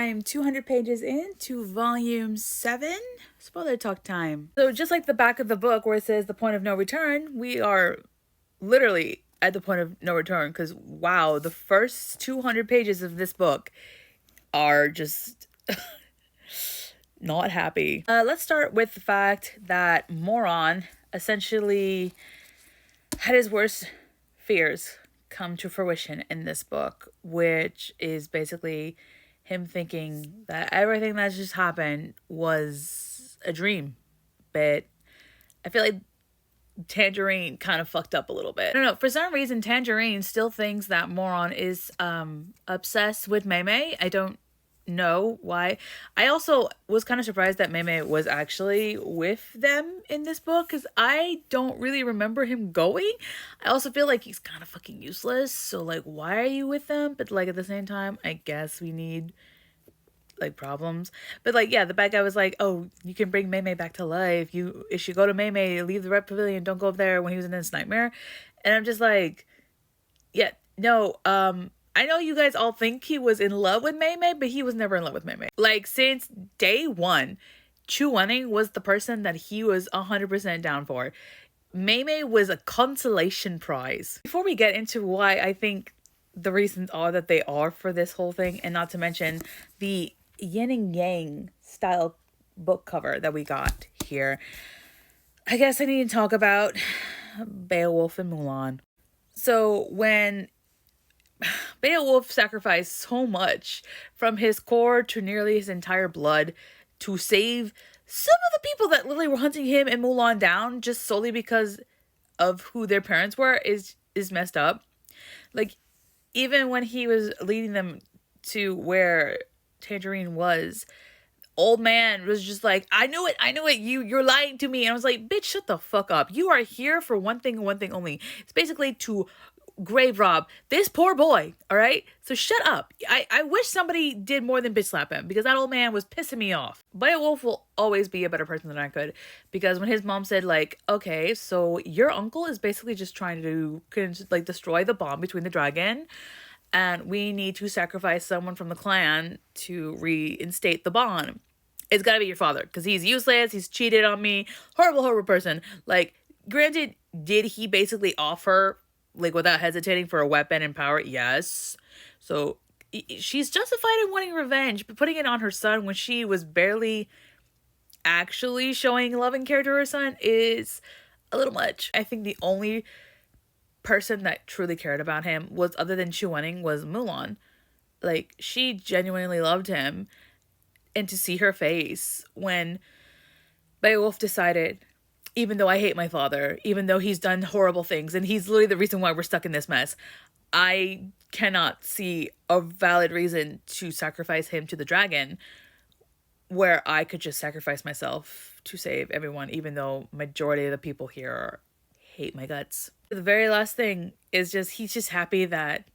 I'm 200 pages into volume 7. Spoiler talk time. So just like the back of the book where it says the point of no return, we are literally at the point of no return because wow, the first 200 pages of this book are just not happy. Let's start with the fact that Moron essentially had his worst fears come to fruition in this book, which is basically him thinking that everything that just happened was a dream. But I feel like Tangerine kind of fucked up a little bit. I don't know. For some reason, Tangerine still thinks that Moron is obsessed with Mei. I don't know why. I also was kind of surprised that Mei was actually with them in this book because I don't really remember him going. I also feel like he's kind of fucking useless. So like, why are you with them? But like at the same time, I guess we need like problems. But like, yeah, the bad guy was like, oh, you can bring Mei back to life. If you go to Mei, leave the Red Pavilion, don't go up there when he was in this nightmare. And I'm just like, yeah, no, I know you guys all think he was in love with Mei, but he was never in love with Mei. Like, since day one, Chu Wenning was the person that he was 100% down for. Mei was a consolation prize. Before we get into why I think the reasons are that they are for this whole thing, and not to mention the yin and yang style book cover that we got here, I guess I need to talk about Beowulf and Mulan. So when Beowulf sacrificed so much from his core to nearly his entire blood to save some of the people that literally were hunting him and Mulan down just solely because of who their parents were is messed up. Like, even when he was leading them to where Tangerine was, old man was just like, I knew it, you're lying to me. And I was like, bitch, shut the fuck up. You are here for one thing and one thing only. It's basically to grave rob this poor boy, all right? So shut up. I wish somebody did more than bitch slap him because that old man was pissing me off. Beowulf will always be a better person than I could, because when his mom said like, okay, so your uncle is basically just trying to like destroy the bond between the dragon, and we need to sacrifice someone from the clan to reinstate the bond. It's gotta be your father because he's useless, he's cheated on me, horrible person. Like, granted, did he basically offer, like, without hesitating, for a weapon and power? Yes. So she's justified in wanting revenge, but putting it on her son when she was barely actually showing love and care to her son is a little much. I think the only person that truly cared about him was, other than Chu Wenning, was Mulan. Like, she genuinely loved him. And to see her face when Beowulf decided, even though I hate my father, even though he's done horrible things, and he's literally the reason why we're stuck in this mess, I cannot see a valid reason to sacrifice him to the dragon, where I could just sacrifice myself to save everyone, even though majority of the people here hate my guts. The very last thing is just, he's just happy that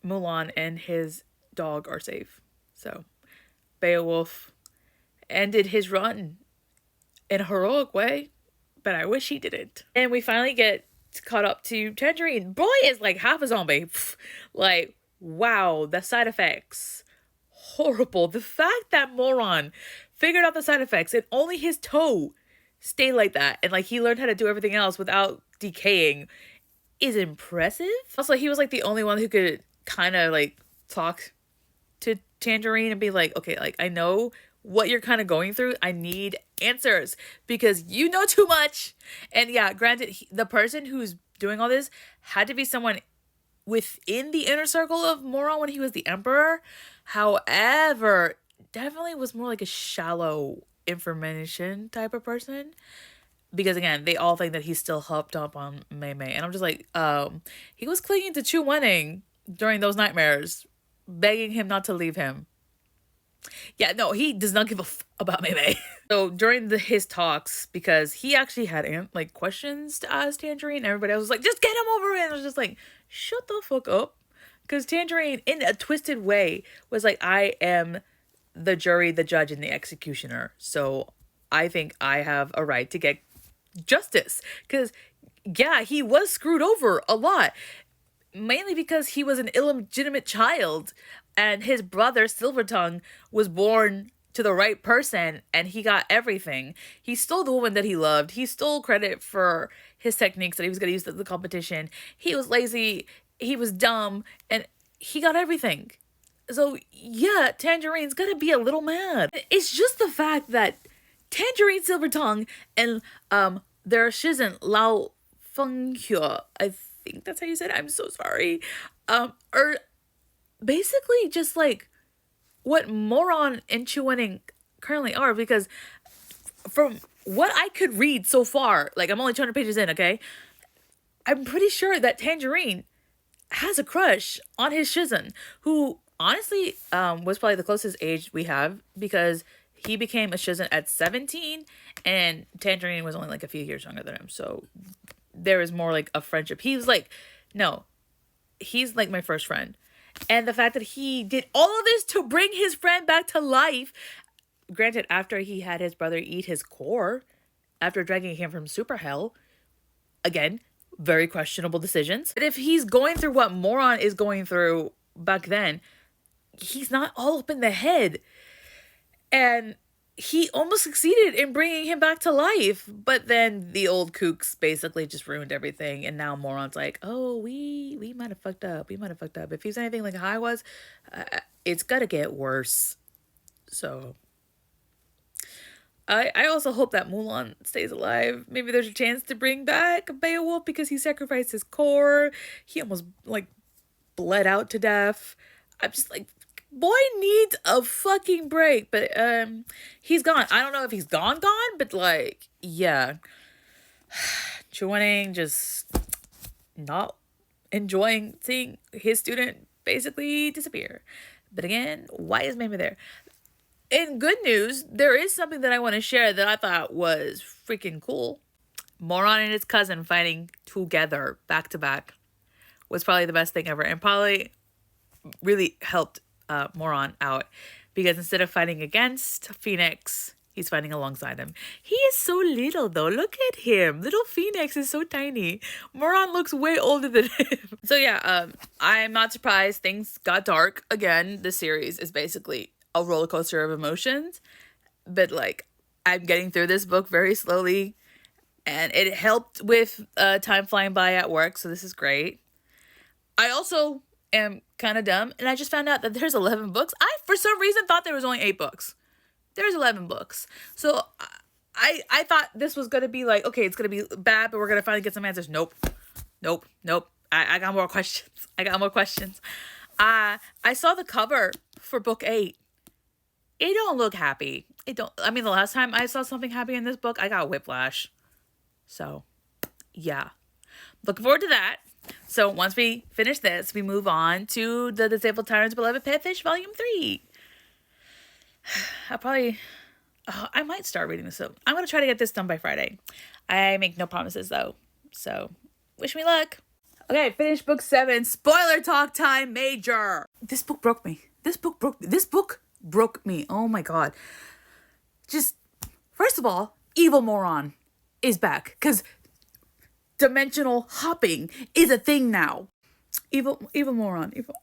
Mulan and his dog are safe. So Beowulf ended his run in a heroic way, but I wish he didn't. And we finally get caught up to Tangerine. Boy is like half a zombie. Like, wow, the side effects, horrible. The fact that Moron figured out the side effects and only his toe stayed like that, and like he learned how to do everything else without decaying, is impressive. Also, he was like the only one who could kind of like talk to Tangerine and be like, okay, like, I know what you're kind of going through. I need answers because you know too much. And yeah, granted, the person who's doing all this had to be someone within the inner circle of Moron when he was the emperor. However, definitely was more like a shallow information type of person, because again, they all think that he's still hopped up on Mei, and I'm just like, he was clinging to Chu Wenning during those nightmares, begging him not to leave him. Yeah, no, he does not give a about Mei. So during his talks, because he actually had like questions to ask Tangerine, everybody else was like, just get him over it. And I was just like, shut the fuck up. Because Tangerine, in a twisted way, was like, I am the jury, the judge, and the executioner. So I think I have a right to get justice. Because, yeah, he was screwed over a lot. mainly because he was an illegitimate child, and his brother Silvertongue was born to the right person, and he got everything. He stole the woman that he loved. He stole credit for his techniques that he was going to use at the competition. He was lazy. He was dumb, and he got everything. So yeah, Tangerine's gonna be a little mad. It's just the fact that Tangerine Silvertongue and their Shizun Lao Fenghyue, I think that's how you said it. I'm so sorry. Are basically just like what Moron and Chuaning currently are, because from what I could read so far, like I'm only 200 pages in, okay? I'm pretty sure that Tangerine has a crush on his Shizun, who honestly was probably the closest age we have, because he became a Shizun at 17 and Tangerine was only like a few years younger than him. So there is more like a friendship. He was like, no, he's like my first friend. And the fact that he did all of this to bring his friend back to life, granted, after he had his brother eat his core, after dragging him from super hell, again, very questionable decisions. But if he's going through what Moron is going through back then, he's not all up in the head. And he almost succeeded in bringing him back to life. But then the old kooks basically just ruined everything. And now Moron's like, oh, we might have fucked up. We might have fucked up. If he's anything like I was, it's gotta get worse. So I also hope that Mulan stays alive. Maybe there's a chance to bring back Beowulf, because he sacrificed his core. He almost like bled out to death. I'm just like, boy needs a fucking break. But he's gone. I don't know if he's gone, but like, yeah. Chuaning just not enjoying seeing his student basically disappear. But again, why is Mimi there? In good news, there is something that I want to share that I thought was freaking cool. Moron and his cousin fighting together back to back was probably the best thing ever, and probably really helped Moron out, because instead of fighting against Phoenix, he's fighting alongside him. He is so little though. Look at him. Little Phoenix is so tiny. Moron looks way older than him. So yeah, I'm not surprised things got dark again. This series is basically a roller coaster of emotions, but like, I'm getting through this book very slowly, and it helped with time flying by at work, so this is great. I also am kind of dumb, and I just found out that there's 11 books. I for some reason thought there was only 8 books. There's 11 books. So I thought this was gonna be like, okay, it's gonna be bad, but we're gonna finally get some answers. Nope. I got more questions. I saw the cover for book 8. It don't look happy. I mean, the last time I saw something happy in this book, I got whiplash. So, yeah. Looking forward to that. So, once we finish this, we move on to The Disabled Tyrant's Beloved Pet Fish, Volume 3. I might start reading this. So I'm going to try to get this done by Friday. I make no promises, though. So, wish me luck. Okay, finished book 7. Spoiler talk time, major. This book broke me. This book broke me. Oh my god. Just, first of all, Evil Moron is back, because dimensional hopping is a thing now. Evil Moron. What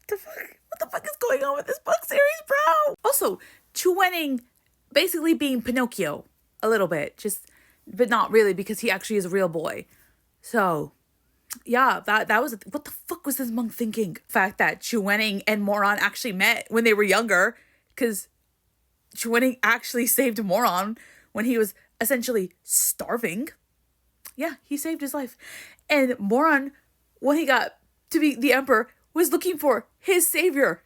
the fuck is going on with this book series, bro? Also, Chuening basically being Pinocchio a little bit, but not really, because he actually is a real boy. So, yeah, that was, what the fuck was this monk thinking? The fact that Chuening and Moron actually met when they were younger, because Chuening actually saved Moron when he was essentially starving. Yeah, he saved his life. And Moron, when he got to be the emperor, was looking for his savior.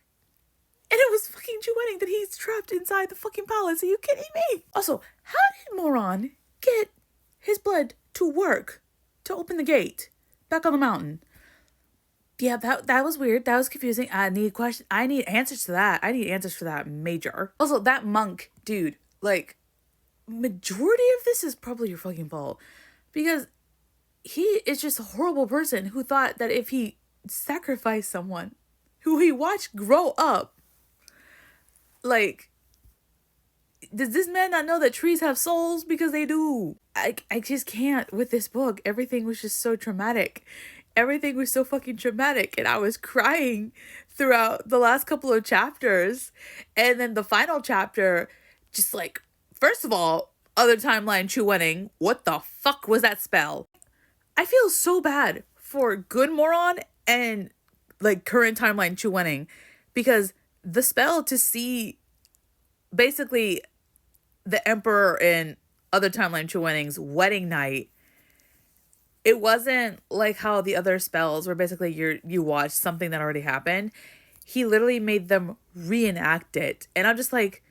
And it was fucking Chuening that he's trapped inside the fucking palace. Are you kidding me? Also, how did Moron get his blood to work to open the gate back on the mountain? Yeah, that was weird. That was confusing. I need answers to that. I need answers for that, major. Also, that monk, dude, like, majority of this is probably your fucking fault. Because he is just a horrible person who thought that if he sacrificed someone who he watched grow up, like, does this man not know that trees have souls? Because they do. I just can't with this book. Everything was just so traumatic. everything was so fucking traumatic, and I was crying throughout the last couple of chapters. And then the final chapter, just like, first of all, other timeline Chu Wenning, what the fuck was that spell? I feel so bad for good moron and like current timeline Chu Wenning, because the spell to see basically the Emperor and other timeline Chu Wenning's wedding night, it wasn't like how the other spells where basically you watch something that already happened. He literally made them reenact it, and I'm just like,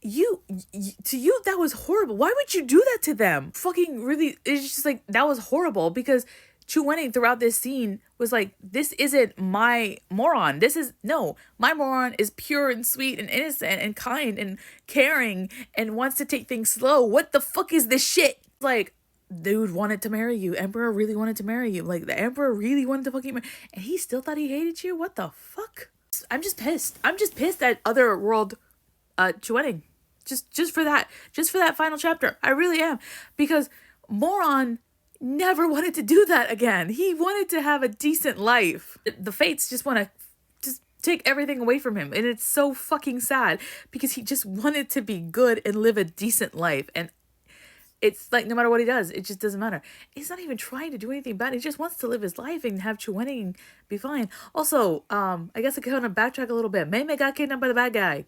to you that was horrible. Why would you do that to them? Fucking really, it's just like, that was horrible, because Chu Wenning throughout this scene was like, this isn't my moron. This is, no, my moron is pure and sweet and innocent and kind and caring and wants to take things slow. What the fuck is this shit? Like, dude wanted to marry you. Emperor really wanted to marry you. Like, the Emperor really wanted to fucking marry, and he still thought he hated you? What the fuck? I'm just pissed. I'm just pissed at other world Chu Wenning. Just for that final chapter. I really am. Because moron never wanted to do that again. He wanted to have a decent life. The fates just want to just take everything away from him, and it's so fucking sad, because he just wanted to be good and live a decent life. And it's like, no matter what he does, it just doesn't matter. He's not even trying to do anything bad. He just wants to live his life and have Chu Wenning be fine. Also, I guess I kind of backtrack a little bit. Mei Mei got kidnapped by the bad guy.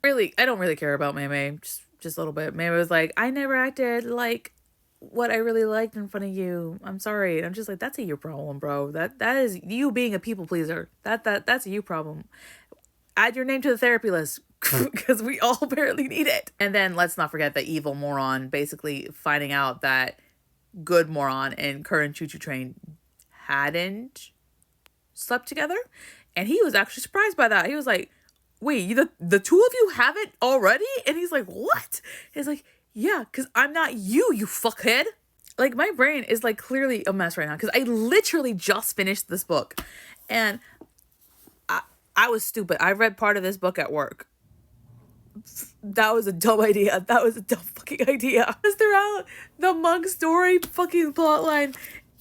Really, I don't really care about Mei Mei. Just a little bit. Mei Mei was like, I never acted like what I really liked in front of you. I'm sorry. And I'm just like, that's a you problem, bro. That is you being a people pleaser. That's a you problem. Add your name to the therapy list, because we all apparently need it. And then let's not forget the evil moron basically finding out that good moron and current Choo Choo Train hadn't slept together, and he was actually surprised by that. He was like, wait, the two of you haven't already? And he's like, what? He's like, yeah, because I'm not you fuckhead. Like, my brain is like clearly a mess right now, because I literally just finished this book, and I was stupid. I read part of this book at work. That was a dumb idea. That was a dumb fucking idea. Just throughout the monk story fucking plotline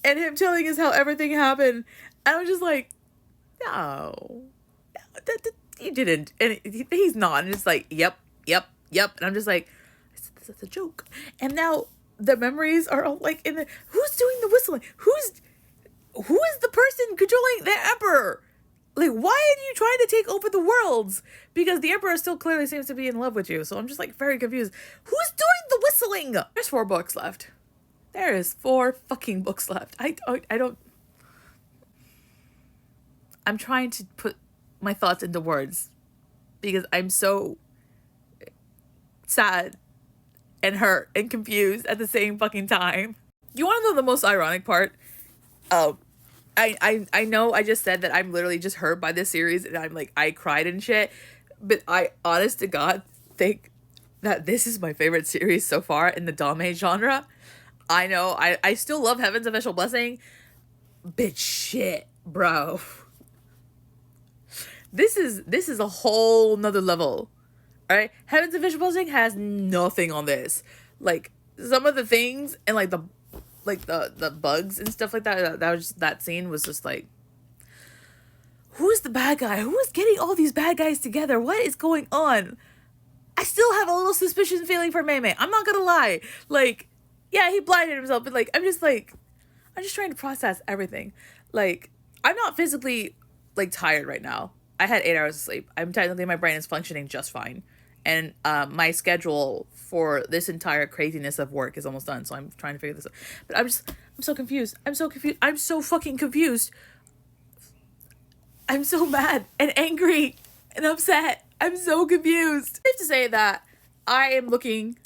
and him telling us how everything happened, I was just like, no, you didn't. And he's not. And it's like, yep. And I'm just like, that's a joke. And now the memories are all like in the, who's doing the whistling? Who is the person controlling the Emperor? Like, why are you trying to take over the worlds? Because the Emperor still clearly seems to be in love with you. So I'm just like very confused. Who's doing the whistling? There's 4 books left. There is 4 fucking books left. I don't. I'm trying to put my thoughts into words, because I'm so sad and hurt and confused at the same fucking time. You want to know the most ironic part? I know I just said that I'm literally just hurt by this series, and I'm like, I cried and shit, but I honest to God think that this is my favorite series so far in the Danmei genre. I know I still love Heaven's Official Blessing, but shit, bro. This is a whole nother level. Alright? Heaven's Official Blessing has nothing on this. Like, some of the things and like the bugs and stuff like that was just, that scene was just like, who's the bad guy? Who is getting all these bad guys together? What is going on? I still have a little suspicion feeling for Mei Mei. I'm not gonna lie. Like, yeah, he blinded himself, but like, I'm just trying to process everything. Like, I'm not physically like tired right now. I had 8 hours of sleep. My brain is functioning just fine. And my schedule for this entire craziness of work is almost done, so I'm trying to figure this out. But I'm so confused. I'm so fucking confused. I'm so mad and angry and upset. I'm so confused. I have to say that I am looking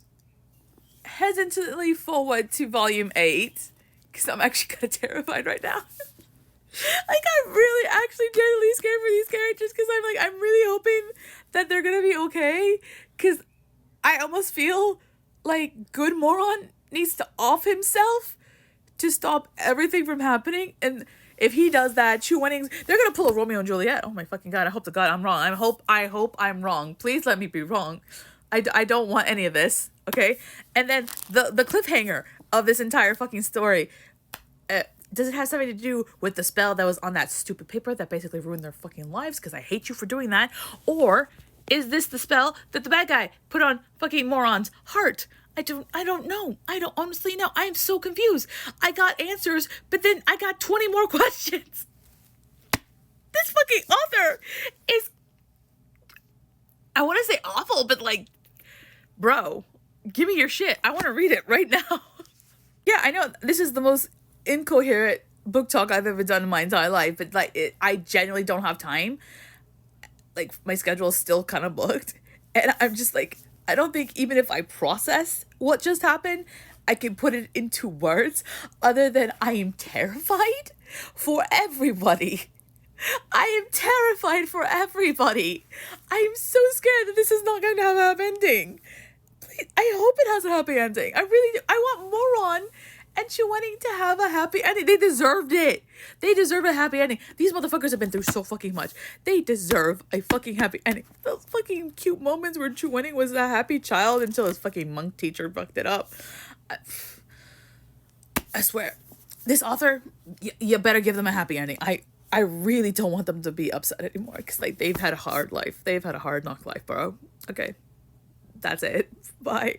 hesitantly forward to volume 8, because I'm actually kind of terrified right now. Like, I'm really actually genuinely scared for these characters, because I'm really hoping that they're gonna be okay, because I almost feel like good moron needs to off himself to stop everything from happening. And if he does that, Chu Wenning's, they're gonna pull a Romeo and Juliet. Oh my fucking God, I hope to God I'm wrong. I hope I'm wrong. Please let me be wrong. I don't want any of this, okay? And then the cliffhanger of this entire fucking story, Does it have something to do with the spell that was on that stupid paper that basically ruined their fucking lives? Because I hate you for doing that. Or is this the spell that the bad guy put on fucking moron's heart? I don't know. I don't honestly know. I am so confused. I got answers, but then I got 20 more questions. This fucking author is, I want to say awful, but like, bro, give me your shit. I want to read it right now. Yeah, I know this is the most incoherent book talk I've ever done in my entire life, but like, I genuinely don't have time. Like, my schedule is still kind of booked, and I'm just like, I don't think even if I process what just happened, I can put it into words other than I am terrified for everybody. I am terrified for everybody. I am so scared that this is not going to have a happy ending. Please, I hope it has a happy ending. I really do. I want Moron and Chuening to have a happy ending. They deserved it. They deserve a happy ending. These motherfuckers have been through so fucking much. They deserve a fucking happy ending. Those fucking cute moments where Chuening was a happy child until his fucking monk teacher fucked it up. I swear, this author, you better give them a happy ending. I really don't want them to be upset anymore, because like, they've had a hard life. They've had a hard knock life, bro. Okay, that's it. Bye.